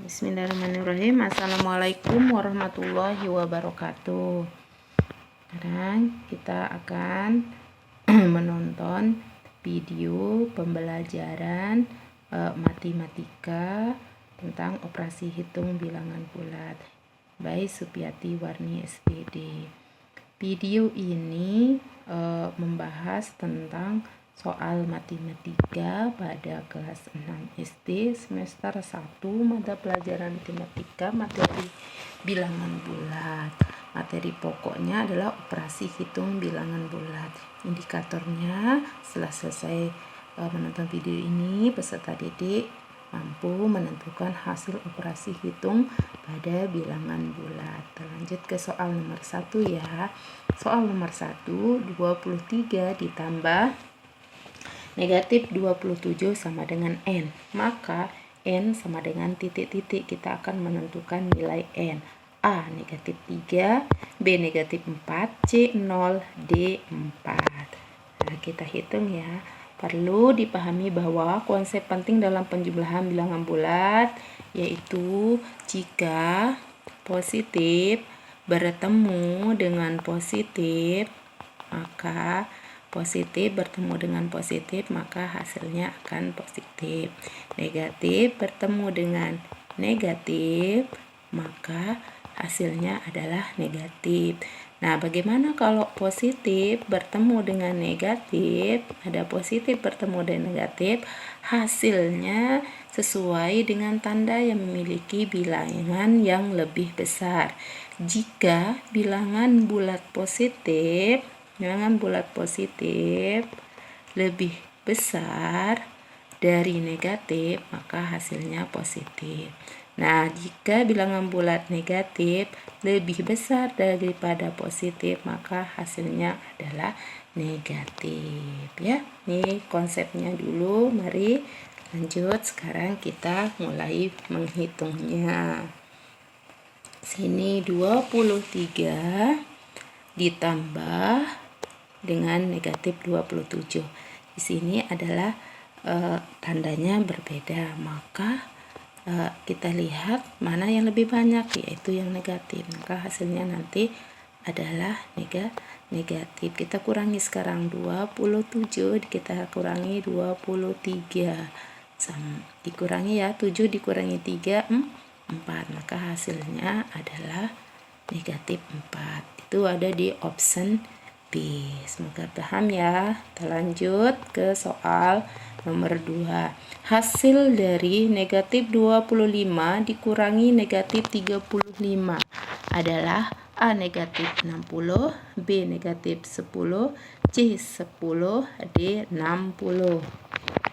Bismillahirrahmanirrahim. Assalamualaikum warahmatullahi wabarakatuh. Sekarang kita akan menonton video pembelajaran matematika tentang operasi hitung bilangan bulat by Supiati Warni SPD. Video ini membahas tentang soal matematika pada kelas 6 SD semester 1 mata pelajaran matematika materi bilangan bulat. Materi pokoknya adalah operasi hitung bilangan bulat. Indikatornya setelah selesai menonton video ini, peserta didik mampu menentukan hasil operasi hitung pada bilangan bulat. Lanjut ke soal nomor 1 ya. Soal nomor 1, 23 ditambah negatif 27 sama dengan N. Maka N sama dengan titik-titik. Kita akan menentukan nilai N. A negatif 3, B negatif 4, C 0, D 4. Nah, kita hitung ya. Perlu dipahami bahwa konsep penting dalam penjumlahan bilangan bulat yaitu jika positif bertemu dengan positif, maka positif bertemu dengan positif, maka hasilnya akan positif. Negatif bertemu dengan negatif, maka hasilnya adalah negatif. Nah, bagaimana kalau positif bertemu dengan negatif? Ada positif bertemu dengan negatif, hasilnya sesuai dengan tanda yang memiliki bilangan yang lebih besar. Jika bilangan bulat positif lebih besar dari negatif, maka hasilnya positif. Nah, jika bilangan bulat negatif lebih besar daripada positif, maka hasilnya adalah negatif ya. Ini konsepnya dulu, mari lanjut. Sekarang kita mulai menghitungnya. Sini 23 ditambah dengan negatif 27. Di sini adalah tandanya berbeda, maka kita lihat mana yang lebih banyak, yaitu yang negatif. Maka hasilnya nanti adalah negatif. Kita kurangi sekarang 27, kita kurangi 23. Dikurangi ya, 7 dikurangi 3, 4. Maka hasilnya adalah negatif 4. Itu ada di option B. Semoga paham ya. Kita lanjut ke soal nomor 2. Hasil dari negatif 25 dikurangi negatif 35 adalah A negatif 60, B negatif 10, C 10, D 60.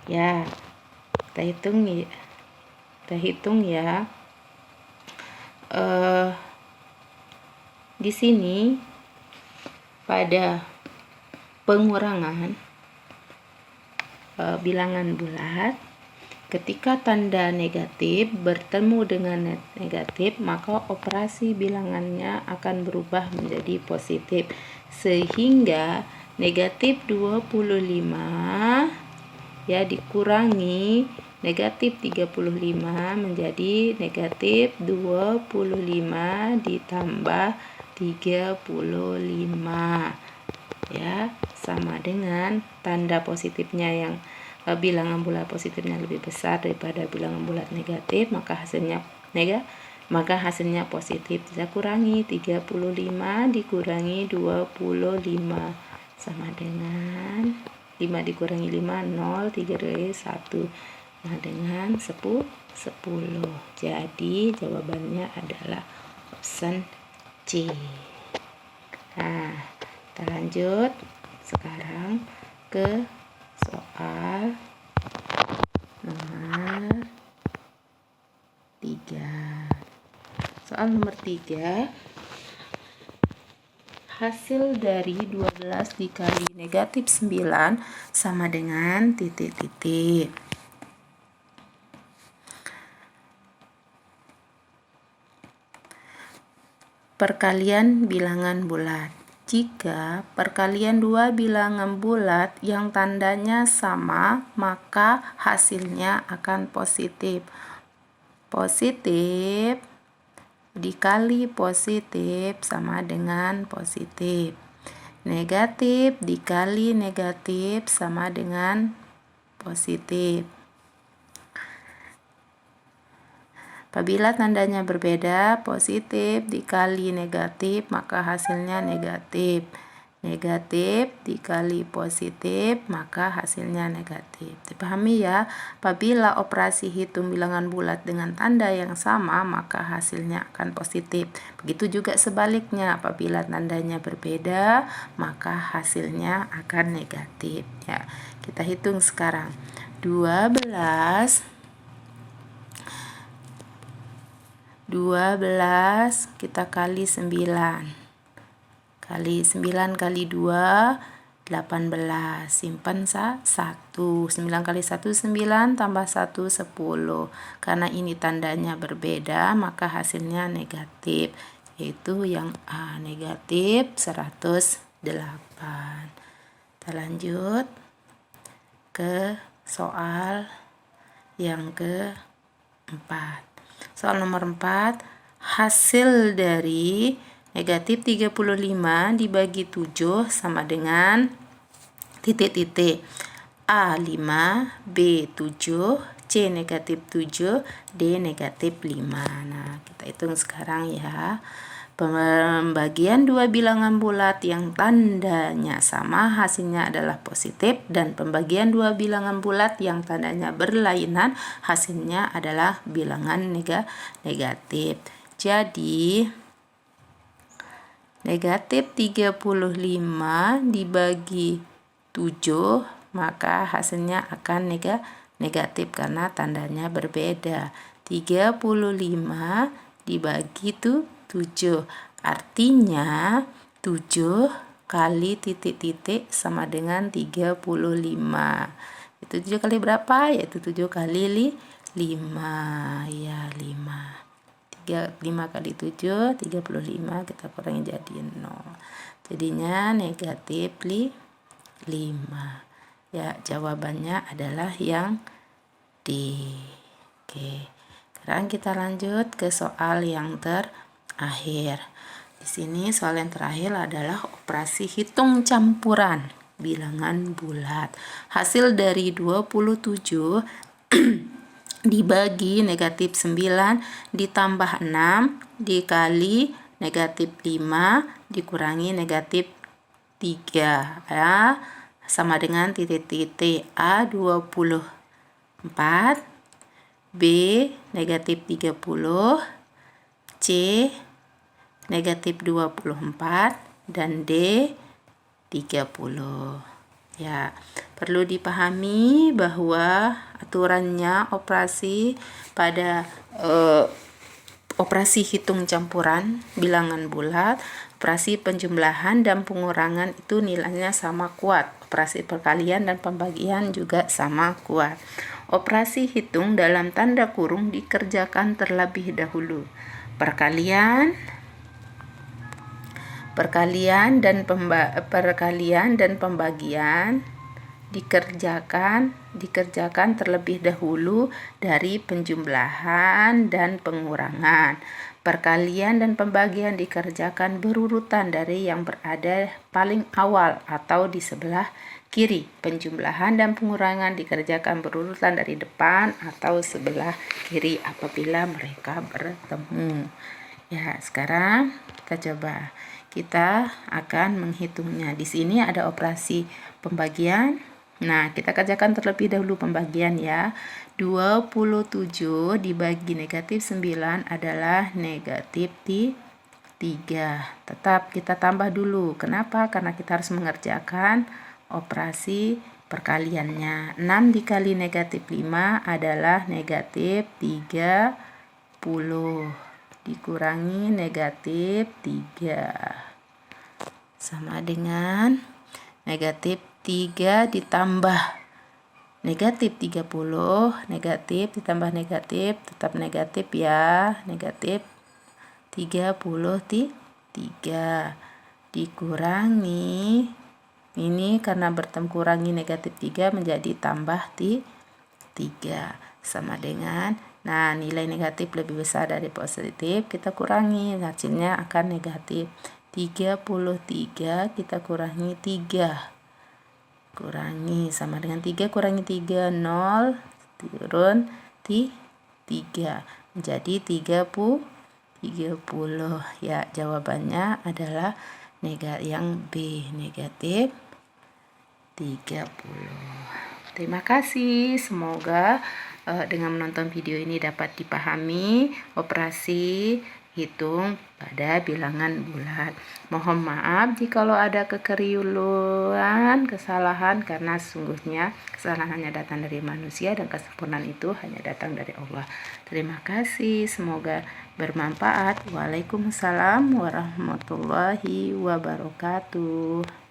Ya, kita hitung ya. Di sini pada pengurangan bilangan bulat, ketika tanda negatif bertemu dengan negatif, maka operasi bilangannya akan berubah menjadi positif, sehingga negatif 25 ya dikurangi negatif 35 menjadi negatif 25 ditambah 35 ya, sama dengan tanda positifnya yang bilangan bulat positifnya lebih besar daripada bilangan bulat negatif, maka hasilnya positif. Kita kurangi 35 dikurangi 25 sama dengan 5 dikurangi 5 0, 3 dikurangi 1 sama dengan 10. Jadi jawabannya adalah option C. Nah, kita lanjut sekarang ke soal nomor 3. Soal nomor 3, hasil dari 12 dikali negatif 9 sama dengan titik-titik. Perkalian bilangan bulat. Jika perkalian dua bilangan bulat yang tandanya sama, maka hasilnya akan positif. Positif dikali positif sama dengan positif. Negatif dikali negatif sama dengan positif. Apabila tandanya berbeda, positif dikali negatif, maka hasilnya negatif. Negatif dikali positif, maka hasilnya negatif. Dipahami ya? Apabila operasi hitung bilangan bulat dengan tanda yang sama, maka hasilnya akan positif. Begitu juga sebaliknya, apabila tandanya berbeda, maka hasilnya akan negatif. Ya, kita hitung sekarang. 12 kita kali 9 kali 9 kali 2 18, simpan 1. 9 kali 1 9 tambah 1 10. Karena ini tandanya berbeda, maka hasilnya negatif, yaitu yang A, negatif 108. Kita lanjut ke soal yang keempat. Soal nomor 4, hasil dari negatif 35 dibagi 7 sama dengan titik-titik. A 5, B 7, C negatif 7, D negatif 5. Nah, kita hitung sekarang ya. Pembagian dua bilangan bulat yang tandanya sama hasilnya adalah positif, dan pembagian dua bilangan bulat yang tandanya berlainan hasilnya adalah bilangan negatif. Jadi negatif 35 dibagi 7, maka hasilnya akan negatif karena tandanya berbeda. 35 dibagi 7, artinya 7 kali titik-titik sama dengan 35. Itu 7 kali berapa? Yaitu 7 kali 5. Ya, 5. 5 kali 7, 35, kita kurangi jadi 0. Jadinya negatif 5. Ya, jawabannya adalah yang D. Oke. Sekarang kita lanjut ke soal yang terakhir. Di sini soal yang terakhir adalah operasi hitung campuran bilangan bulat. Hasil dari 27 dibagi negatif 9 ditambah 6 dikali negatif 5 dikurangi negatif 3 ya, sama dengan titik-titik. A 24, B negatif 30, C negatif 24, dan D 30. Ya, perlu dipahami bahwa aturannya operasi pada operasi hitung campuran bilangan bulat, operasi penjumlahan dan pengurangan itu nilainya sama kuat. Operasi perkalian dan pembagian juga sama kuat. Operasi hitung dalam tanda kurung dikerjakan terlebih dahulu. Perkalian dan pembagian dikerjakan terlebih dahulu dari penjumlahan dan pengurangan. Perkalian dan pembagian dikerjakan berurutan dari yang berada paling awal atau di sebelah kiri. Penjumlahan dan pengurangan dikerjakan berurutan dari depan atau sebelah kiri apabila mereka bertemu. Ya, sekarang kita coba. Kita akan menghitungnya. Di sini ada operasi pembagian. Nah, kita kerjakan terlebih dahulu pembagian ya. 27 dibagi negatif 9 adalah negatif 3. Tetap kita tambah dulu. Kenapa? Karena kita harus mengerjakan operasi perkaliannya. 6 dikali negatif 5 adalah negatif 30. Dikurangi negatif 3 sama dengan negatif 3 ditambah negatif 30, negatif ditambah negatif tetap negatif ya, negatif 33 dikurangi ini karena bertemu kurangi negatif 3 menjadi tambah 3. 3 sama dengan, nah nilai negatif lebih besar dari positif, kita kurangi, hasilnya akan negatif. 33 kita kurangi 3, kurangi sama dengan 3 kurangi 3, 0, turun 3, menjadi 30 ya. Jawabannya adalah yang B, negatif 30. Terima kasih, semoga dengan menonton video ini dapat dipahami operasi hitung pada bilangan bulat. Mohon maaf jikalau ada kekeliruan, kesalahan, karena sesungguhnya kesalahan hanya datang dari manusia dan kesempurnaan itu hanya datang dari Allah. Terima kasih, semoga bermanfaat. Waalaikumsalam warahmatullahi wabarakatuh.